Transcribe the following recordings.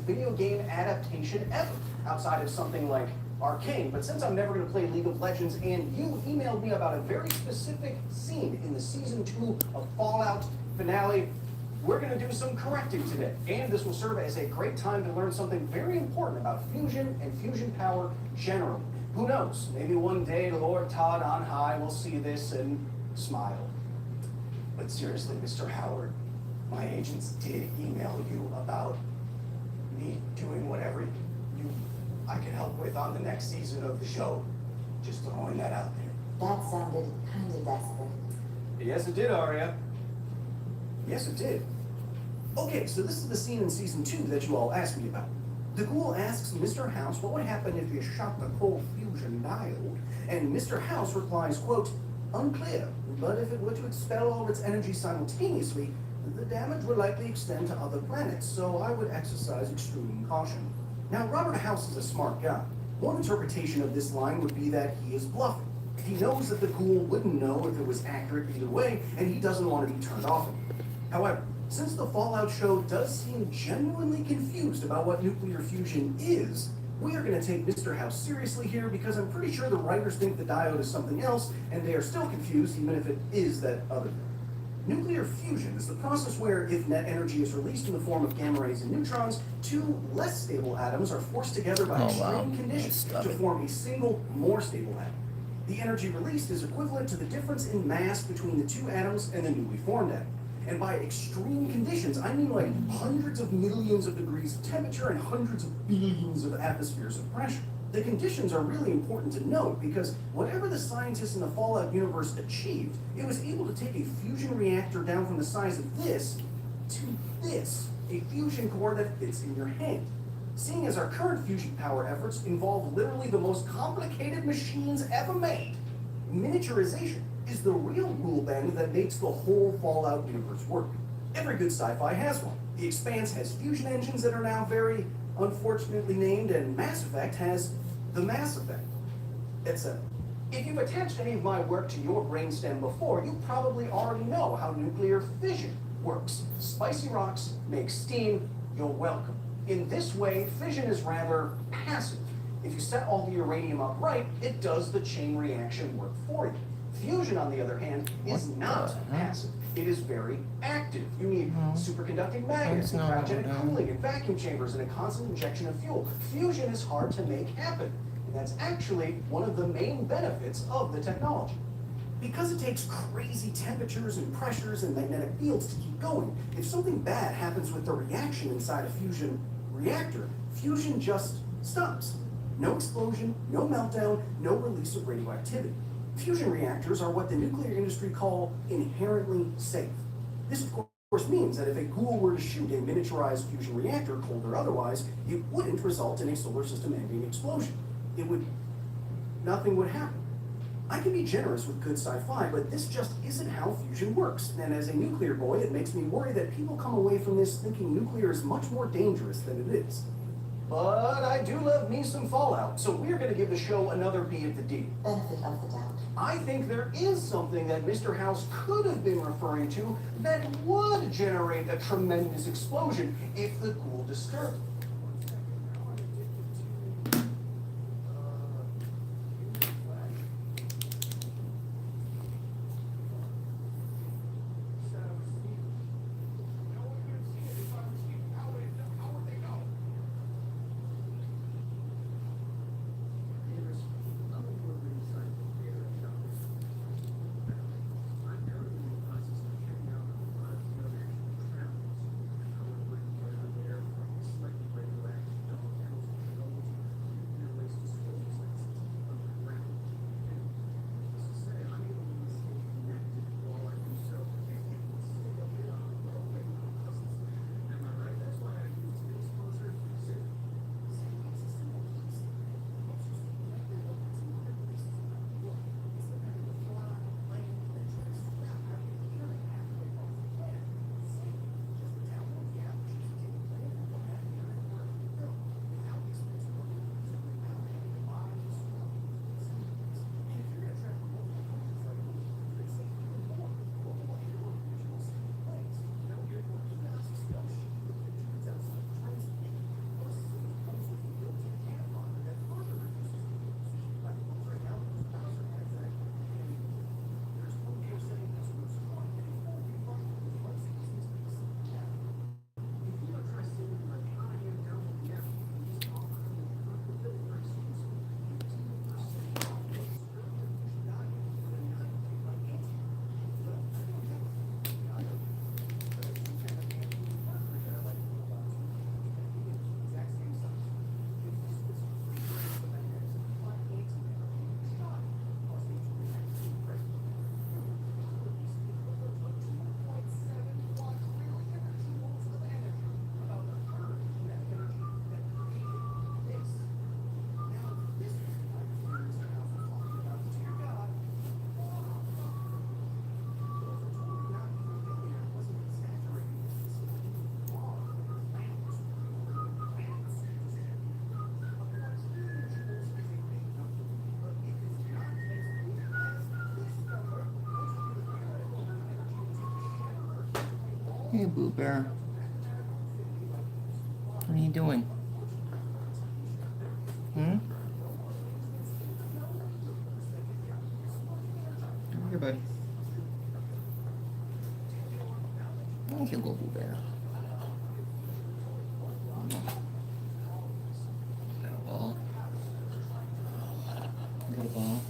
video game adaptation ever, outside of something like Arcane. But since I'm never going to play League of Legends, and you emailed me about a very specific scene in the Season 2 of Fallout finale, we're going to do some correcting today. And this will serve as a great time to learn something very important about fusion and fusion power generally. Who knows? Maybe one day Lord Todd on high will see this and smile. But seriously, Mr. Howard, my agents did email you about me doing whatever I can help with on the next season of the show. Just throwing that out there. That sounded kind of desperate. Yes, it did, Arya. Yes, it did. Okay, so this is the scene in Season 2 that you all asked me about. The ghoul asks Mr. House what would happen if you shot the cold fusion diode, and Mr. House replies, quote, unclear, but if it were to expel all its energy simultaneously, the damage would likely extend to other planets, so I would exercise extreme caution. Now, Robert House is a smart guy. One interpretation of this line would be that he is bluffing. He knows that the ghoul wouldn't know if it was accurate either way, and he doesn't want to be turned off of it. However, since the Fallout show does seem genuinely confused about what nuclear fusion is, we are going to take Mr. House seriously here because I'm pretty sure the writers think the diode is something else, and they are still confused even if it is that other thing. Nuclear fusion is the process where, if net energy is released in the form of gamma rays and neutrons, two less stable atoms are forced together by extreme conditions to form a single, more stable atom. The energy released is equivalent to the difference in mass between the two atoms and the newly formed atom. And by extreme conditions, I mean like hundreds of millions of degrees of temperature and hundreds of billions of atmospheres of pressure. The conditions are really important to note because whatever the scientists in the Fallout universe achieved, it was able to take a fusion reactor down from the size of this to this, a fusion core that fits in your hand. Seeing as our current fusion power efforts involve literally the most complicated machines ever made, miniaturization is the real rule bend that makes the whole Fallout universe work. Every good sci-fi has one. The Expanse has fusion engines that are now very unfortunately named, and Mass Effect has the Mass Effect, etc. If you've attached any of my work to your brainstem before, you probably already know how nuclear fission works. Spicy rocks make steam, you're welcome. In this way, fission is rather passive. If you set all the uranium up right, it does the chain reaction work for you. Fusion, on the other hand, is not passive. It is very active. You need superconducting magnets, and cryogenic cooling, and vacuum chambers, and a constant injection of fuel. Fusion is hard to make happen, and that's actually one of the main benefits of the technology. Because it takes crazy temperatures and pressures and magnetic fields to keep going, if something bad happens with the reaction inside a fusion reactor, fusion just stops. No explosion, no meltdown, no release of radioactivity. Fusion reactors are what the nuclear industry call inherently safe. This, of course, means that if a ghoul were to shoot a miniaturized fusion reactor, cold or otherwise, it wouldn't result in a solar system-ending explosion. Nothing would happen. I can be generous with good sci-fi, but this just isn't how fusion works. And as a nuclear boy, it makes me worry that people come away from this thinking nuclear is much more dangerous than it is. But I do love me some Fallout, so we're going to give the show another B of the D. Benefit of the doubt. I think there is something that Mr. House could have been referring to that would generate a tremendous explosion if the ghoul disturbed. Hey, Boo Bear. What are you doing? Hmm? Come here, buddy. Thank you, Boo Bear. Got a ball. Got a ball.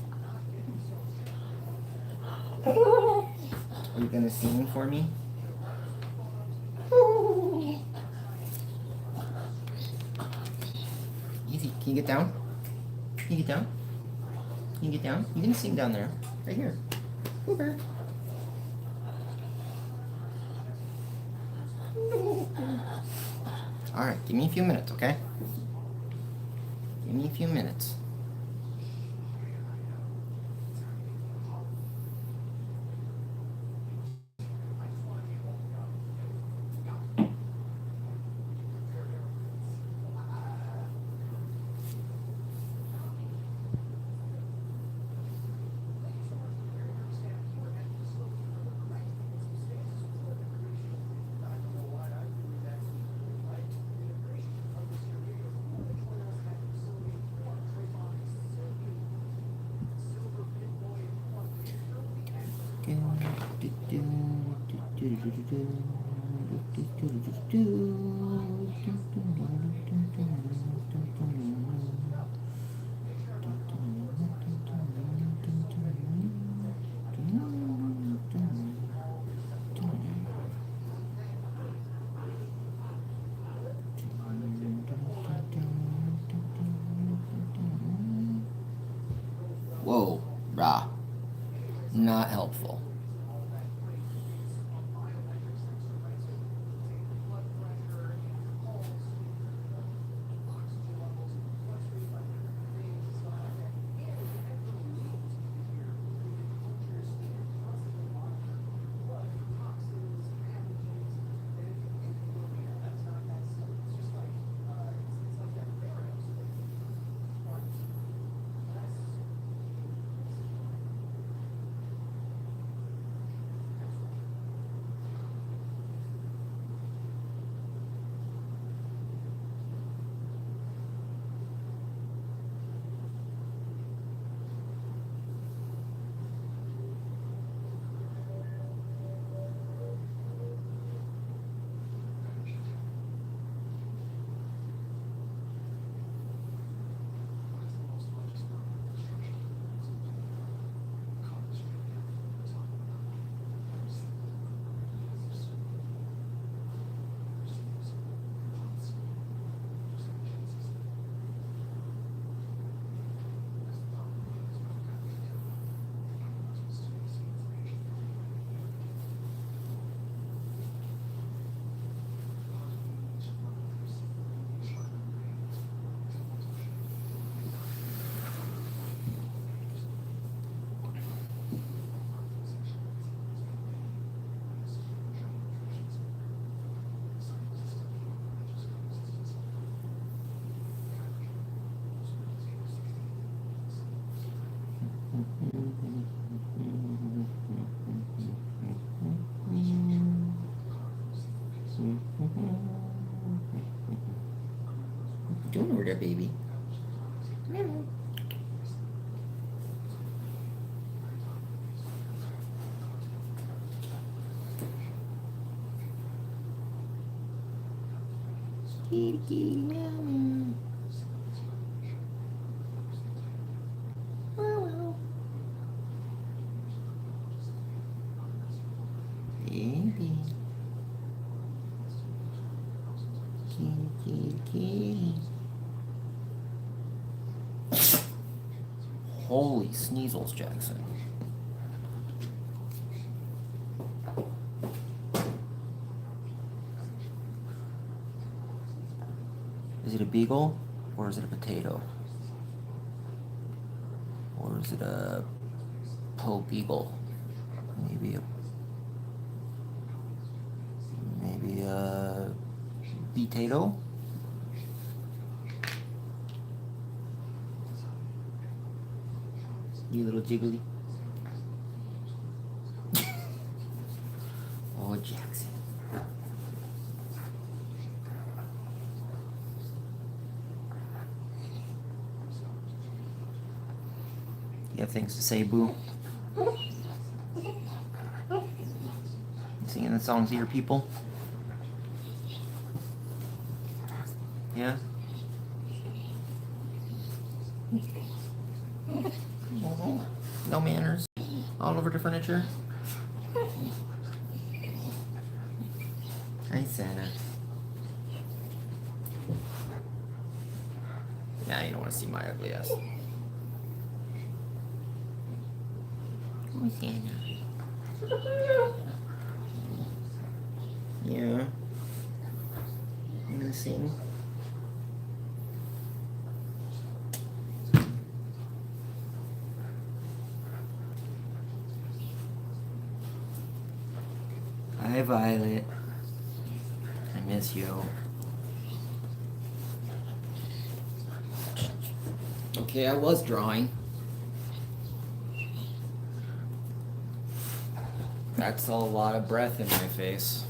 Are you gonna sing for me? Easy. Can you get down? Can you get down? Can you get down? You can sing down there. Right here. Uber. Alright, give me a few minutes, okay? Give me a few minutes. Whoa, rah. Not helpful. Doing over there, baby. Kitty, kitty, meow, meow. Wow, wow. Baby. Kitty, kitty, kitty. Holy sneezels, Jackson. Is it a beagle or is it a potato? Or is it a beagle? Maybe a potato? You little jiggly. Oh, Jackson. You have things to say, boo? Singing the songs to your people? Yeah? No manners? All over the furniture? Hi, Santa. Nah, you don't want to see my ugly ass. Oh, Santa. Yeah. You gonna sing? Hi, Violet. I miss you. Okay, I was drawing. That's a lot of breath in my face.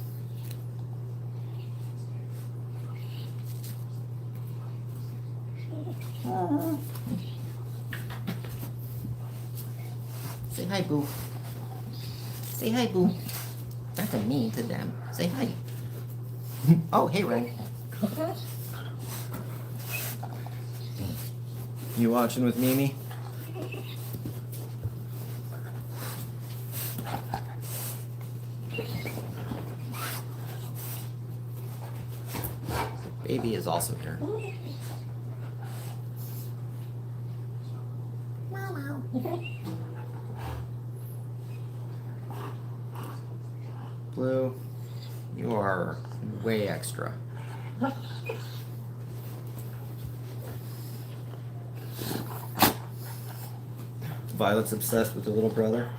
Say hi, boo. Say hi, boo. Not to me, to them. Say hi. Oh, hey, Ren. You watching with Mimi? Baby is also here. Blue, you are way extra. Violet's obsessed with the little brother.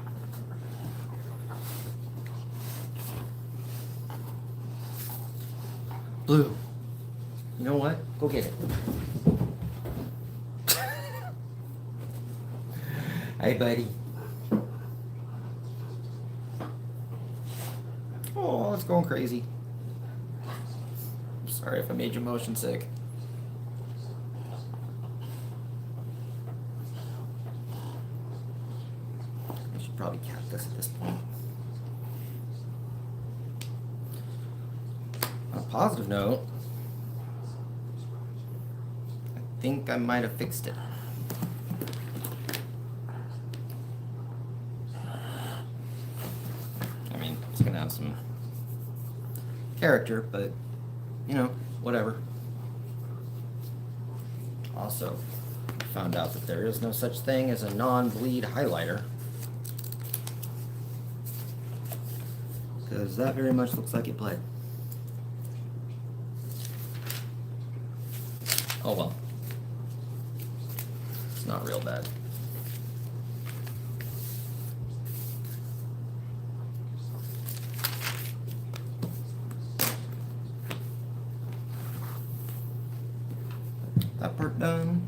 Blue, you know what? Go get it. Hey, buddy. Oh, it's going crazy. I'm sorry if I made you motion sick. I should probably cap this at this point. On a positive note, I think I might have fixed it. I mean, it's gonna have some character, but you know, whatever. Also, found out that there is no such thing as a non-bleed highlighter, because that very much looks like it bled. Oh well. It's not real bad. That part done.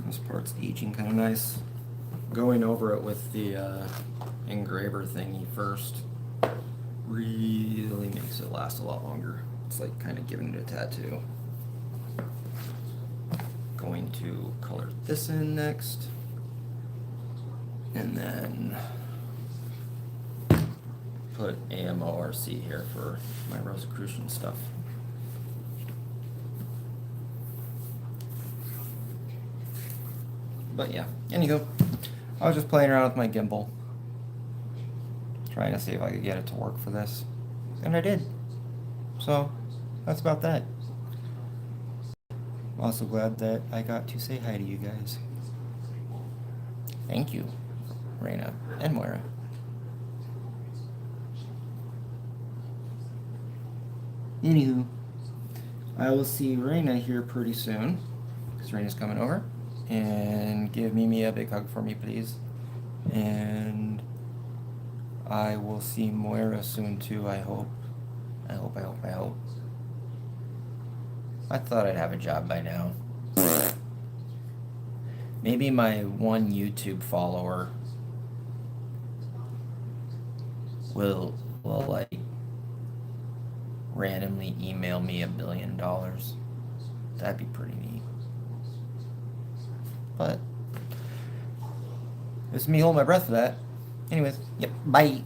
This part's aging kind of nice. Going over it with the engraver thingy first really makes it last a lot longer. It's like kind of giving it a tattoo. Going to color this in next, and then put AMORC here for my Rosicrucian stuff. But yeah, anywho, I was just playing around with my gimbal, trying to see if I could get it to work for this, and I did. So that's about that. I'm also glad that I got to say hi to you guys. Thank you, Raina and Moira. Anywho, I will see Raina here pretty soon, because Raina's coming over. And give Mimi a big hug for me, please. And I will see Moira soon too, I hope. I hope. I thought I'd have a job by now. Maybe my one YouTube follower will like randomly email me $1 billion. That'd be pretty neat. But It's me holding my breath for that. Anyways, yep, bye.